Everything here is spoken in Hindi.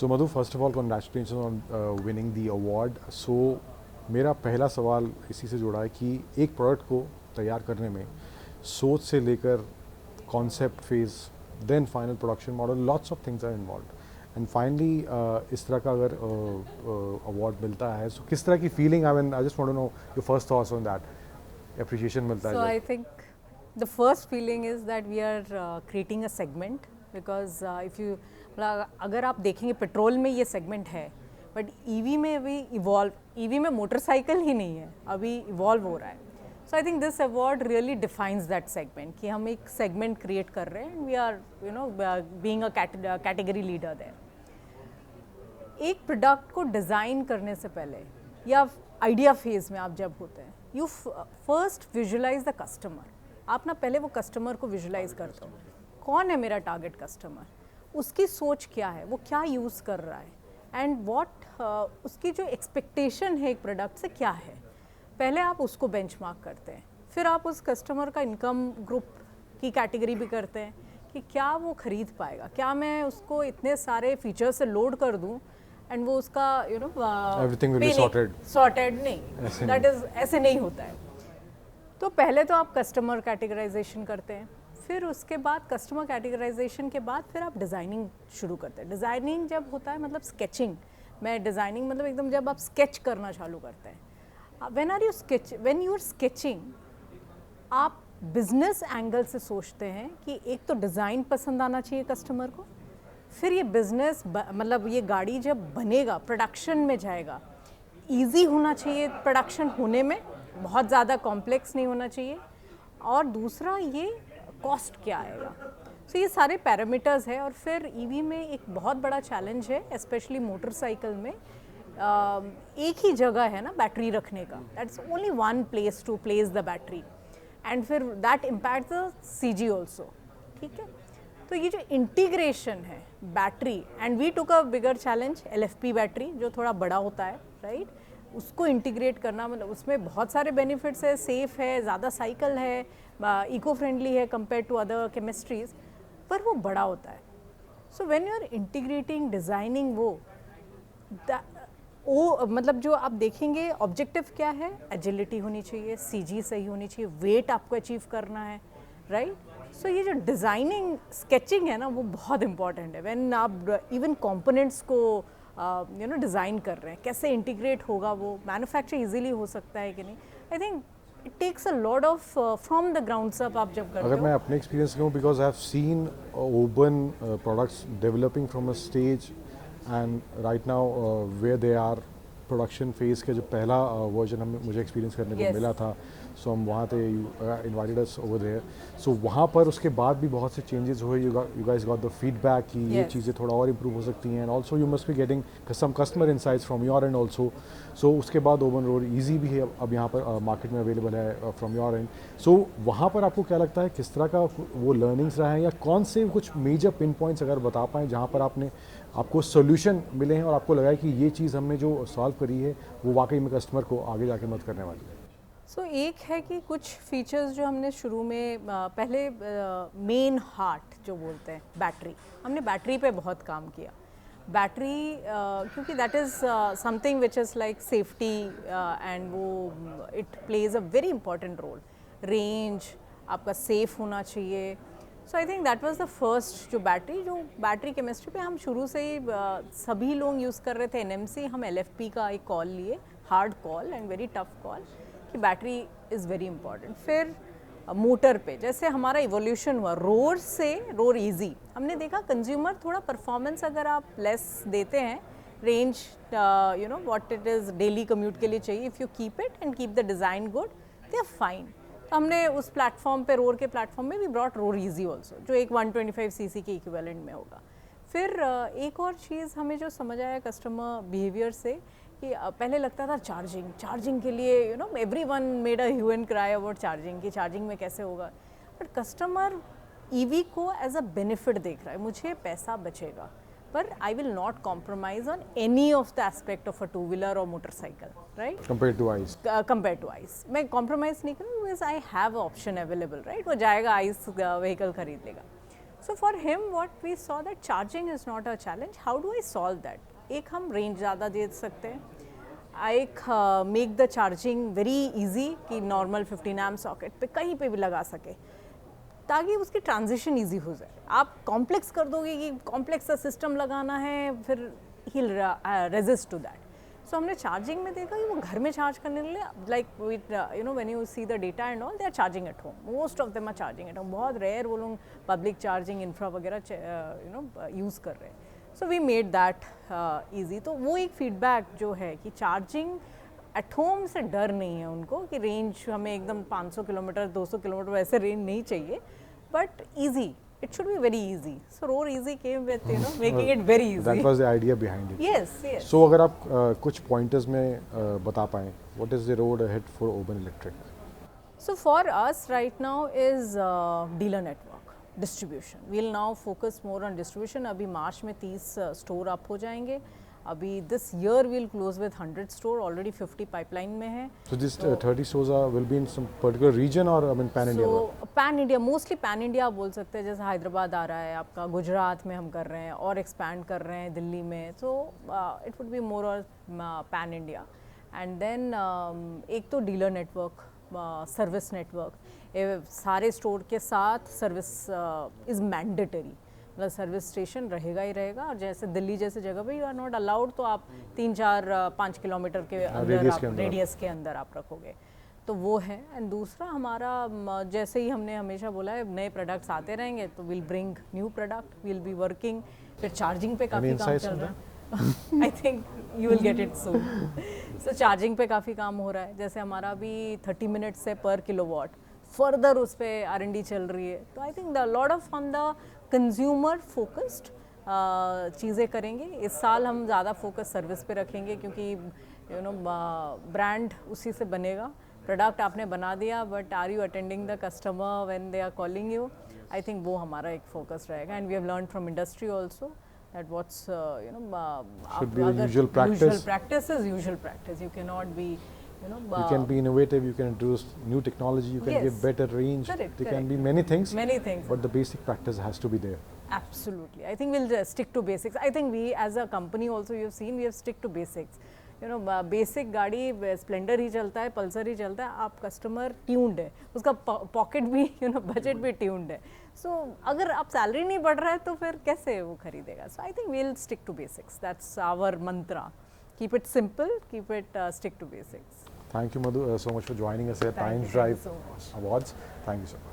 So Madhu, first of all congratulation on winning the award. So मेरा पहला सवाल इसी से जुड़ा है कि एक प्रोडक्ट को तैयार करने में सोच से लेकर concept phase, then final production model, lots of things are involve and finally इस तरह का अगर अवार्ड मिलता है, सो किस तरह की feeling, I just want to know your first thoughts on that. Appreciation मिलता है. So I think the first feeling is that we are creating a segment because if you अगर आप देखेंगे पेट्रोल में ये सेगमेंट है, बट ईवी में अभी इवॉल्व, ईवी में मोटरसाइकिल ही नहीं है, अभी इवॉल्व हो रहा है. So I think this award really defines that segment कि हम एक सेगमेंट क्रिएट कर रहे हैं. We are being a category leader there. एक प्रोडक्ट को डिज़ाइन करने से पहले या आइडिया फेज में आप जब होते हैं, you first visualise the customer. आप ना पहले वो कस्टमर को विजुलाइज करते हो, कौन है मेरा टारगेट कस्टमर, उसकी सोच क्या है, वो क्या यूज़ कर रहा है, एंड उसकी जो एक्सपेक्टेशन है एक प्रोडक्ट से क्या है. पहले आप उसको बेंचमार्क करते हैं, फिर आप उस कस्टमर का इनकम ग्रुप की कैटेगरी भी करते हैं कि क्या वो खरीद पाएगा, क्या मैं उसको इतने सारे फीचर्स से लोड कर दूं एंड वो उसका एवरीथिंग विल बी सॉर्टेड नहीं, दैट इज ऐसे नहीं होता है. तो पहले तो आप कस्टमर कैटेगराइजेशन करते हैं, फिर उसके बाद कस्टमर कैटेगराइजेशन के बाद फिर आप डिज़ाइनिंग शुरू करते हैं. डिज़ाइनिंग जब होता है मतलब स्केचिंग, मैं डिज़ाइनिंग मतलब एकदम जब आप स्केच करना चालू करते हैं. व्हेन यू आर स्केचिंग, आप बिजनेस एंगल से सोचते हैं कि एक तो डिज़ाइन पसंद आना चाहिए कस्टमर को, फिर ये बिजनेस मतलब ये गाड़ी जब बनेगा प्रोडक्शन में जाएगा, ईजी होना चाहिए प्रोडक्शन होने में, बहुत ज़्यादा कॉम्प्लेक्स नहीं होना चाहिए, और दूसरा ये कॉस्ट क्या आएगा. सो ये सारे पैरामीटर्स है. और फिर ईवी में एक बहुत बड़ा चैलेंज है, स्पेशली मोटरसाइकिल में. एक ही जगह है ना बैटरी रखने का, that's only one place to place the battery, and फिर that impact the CG also. ठीक है, तो ये जो इंटीग्रेशन है battery, and we took a bigger challenge LFP battery जो थोड़ा बड़ा होता है, राइट. उसको इंटीग्रेट करना मतलब उसमें बहुत सारे बेनिफिट्स है, सेफ़ है, ज़्यादा साइकिल है, इको फ्रेंडली है कंपेयर टू अदर केमिस्ट्रीज, पर वो बड़ा होता है. So when you are integrating designing वो मतलब जो आप देखेंगे ऑब्जेक्टिव क्या है, एजिलिटी होनी चाहिए, CG सही होनी चाहिए, वेट आपको अचीव करना है, राइट. सो ये जो डिज़ाइनिंग स्केचिंग है ना, वो बहुत इंपॉर्टेंट है. व्हेन आप इवन कंपोनेंट्स को डिज़ाइन कर रहे हैं, कैसे इंटीग्रेट होगा, वो मैन्युफैक्चर इजीली हो सकता है कि नहीं. I think it takes a lot of from the grounds up आप जब करते हो. अगर मैं अपने एक्सपीरियंस कहूँ, because I have seen Oben products developing from a stage and right now where they are production phase के जो पहला वर्जन मुझे एक्सपीरियंस करने को मिला था. सो हम वहाँ थे, invited us over there. So वहाँ पर उसके बाद भी बहुत से चेंजेस हुए. You guys got the feedback कि ये चीज़ें थोड़ा और इम्प्रूव हो सकती हैं, and also you must be getting some customer insights from your end also. So उसके बाद ओवन रोड ईजी भी है अब यहाँ पर मार्केट में अवेलेबल है फ्रॉम योर एंड. सो वहाँ पर आपको क्या लगता है, किस तरह का वो लर्निंग्स रहा है, या कौन से कुछ मेजर पिन पॉइंट्स अगर बता पाएँ जहाँ पर आपको सोल्यूशन मिले हैं और आपको लगा है कि ये चीज़ हमने जो सॉल्व करी है वो वाकई में कस्टमर को आगे जाके मदद करने वाली है. सो एक है कि कुछ फीचर्स जो हमने शुरू में पहले मेन हार्ट जो बोलते हैं बैटरी, हमने बैटरी पे बहुत काम किया. बैटरी क्योंकि that is something which is like safety and वो it plays a very important role. Range आपका सेफ होना चाहिए. So I think that was the first जो बैटरी केमिस्ट्री पे हम शुरू से ही सभी लोग यूज़ कर रहे थे. NMC हम LFP का एक कॉल लिए, hard call and very tough call, कि बैटरी इज़ वेरी इंपॉर्टेंट. फिर मोटर पे जैसे हमारा इवोल्यूशन हुआ, रोड से रोड इजी, हमने देखा कंज्यूमर थोड़ा परफॉर्मेंस अगर आप लेस देते हैं, range what it is daily commute के लिए चाहिए, if you keep it and keep the design good, they are fine. तो हमने उस प्लेटफॉर्म पे, रोड के प्लेटफॉर्म में भी ब्रॉट रोड इजी ऑल्सो, जो एक 125 cc के इक्विवेलेंट में होगा. फिर एक और चीज़ हमें जो समझ आया कस्टमर बिहेवियर से, कि पहले लगता था चार्जिंग के लिए everyone made a hue and cry about charging, कि चार्जिंग में कैसे होगा. बट कस्टमर ईवी को एज अ बेनिफिट देख रहा है, मुझे पैसा बचेगा, पर I will not compromise on any of the aspect of a two wheeler और motorcycle, right. Compare to ICE मैं कॉम्प्रोमाइज़ नहीं करूँ, because I have option available, right. वो जाएगा आइस व्हीकल खरीद लेगा. So for him, what we saw that charging is not a challenge. How do I solve that? एक हम range ज़्यादा दे सकते हैं. एक make the charging very easy कि normal 15 amp socket पे कहीं पे भी लगा सके, ताकि उसकी ट्रांजिशन ईजी हो जाए. आप कॉम्प्लेक्स कर दोगे कि कॉम्प्लेक्स सा सिस्टम लगाना है, फिर ही रेजिस्ट टू दैट. सो हमने चार्जिंग में देखा कि वो घर में चार्ज करने के लिए, like with you know when you see the data and all, they are charging at home. Most of them are charging at home. बहुत रेयर वो लोग पब्लिक चार्जिंग इंफ्रा वगैरह यू नो यूज़ कर रहे हैं. So we made that easy. तो वो एक फीडबैक जो है कि चार्जिंग एट होम से डर नहीं है उनको कि रेंज हमें एकदम 500 किलोमीटर 200 किलोमीटर वैसे रेंज नहीं चाहिए, but easy. It should be very easy. So Roar Easy came with, you know, making it very easy. That was the idea behind it. Yes, yes. So अगर आप कुछ pointers में बता पाएं, what is the road ahead for Urban Electric? So for us right now is dealer network, distribution. We'll now focus more on distribution. अभी मार्च में 30 store up हो जाएंगे. अभी this year we'll close with 100 store. Already 50 pipeline में है. So this 30 stores will be in some particular region or I mean pan India? So pan India, mostly pan India आप बोल सकते हैं. जैसे हैदराबाद आ रहा है आपका, गुजरात में हम कर रहे हैं और expand कर रहे हैं दिल्ली में. So it would be more or pan India. And then एक तो dealer network, service network. सारे स्टोर के साथ सर्विस इज़ मैंडेटरी. मतलब सर्विस स्टेशन रहेगा ही रहेगा. और जैसे दिल्ली जैसे जगह पे यू आर नॉट अलाउड, तो आप 3-4-5 किलोमीटर के अंदर रेडियस के अंदर आप रखोगे. तो वो है. एंड दूसरा हमारा, जैसे ही हमने हमेशा बोला है, नए प्रोडक्ट्स आते रहेंगे तो will bring new product, will be working. फिर चार्जिंग पे काफ़ी काम चल रहा है. I think you will get it soon. So charging पे काफ़ी काम हो रहा है. जैसे हमारा अभी 30 मिनट्स है पर किलोवाट, फर्दर उस पर R&D चल रही है. तो I think the lot of on the consumer focused चीज़ें करेंगे. इस साल हम ज़्यादा फोकस सर्विस पे रखेंगे, क्योंकि यू नो ब्रांड उसी से बनेगा. प्रोडक्ट आपने बना दिया, but are you attending the customer when they are calling you? I think वो हमारा एक फोकस रहेगा. And we have learn from industry also that what's you know should be the usual practice. Usual practice is usual practice. You cannot be, you know, you can be innovative, you can introduce new technology, you can Yes. give better range. Correct, There correct. can be many things, things. but the basic practice has to be there. Absolutely. I think we'll stick to basics. I think we as a company also, you've seen, we have stick to basics. You know, basic गाड़ी स्प्लेंडर ही चलता है, पल्सर ही चलता है. आप कस्टमर ट्यून्ड है, उसका पॉकेट भी, यू नो, बजट भी ट्यून्ड है. सो अगर आप सैलरी नहीं बढ़ रहा है तो फिर कैसे वो खरीदेगा? So I think we will stick to basics. That's our mantra. Keep it simple, keep it stick to basics. Thank you, Madhu, so much for joining us at Thank Times you Drive so much. Awards. Thank you so much.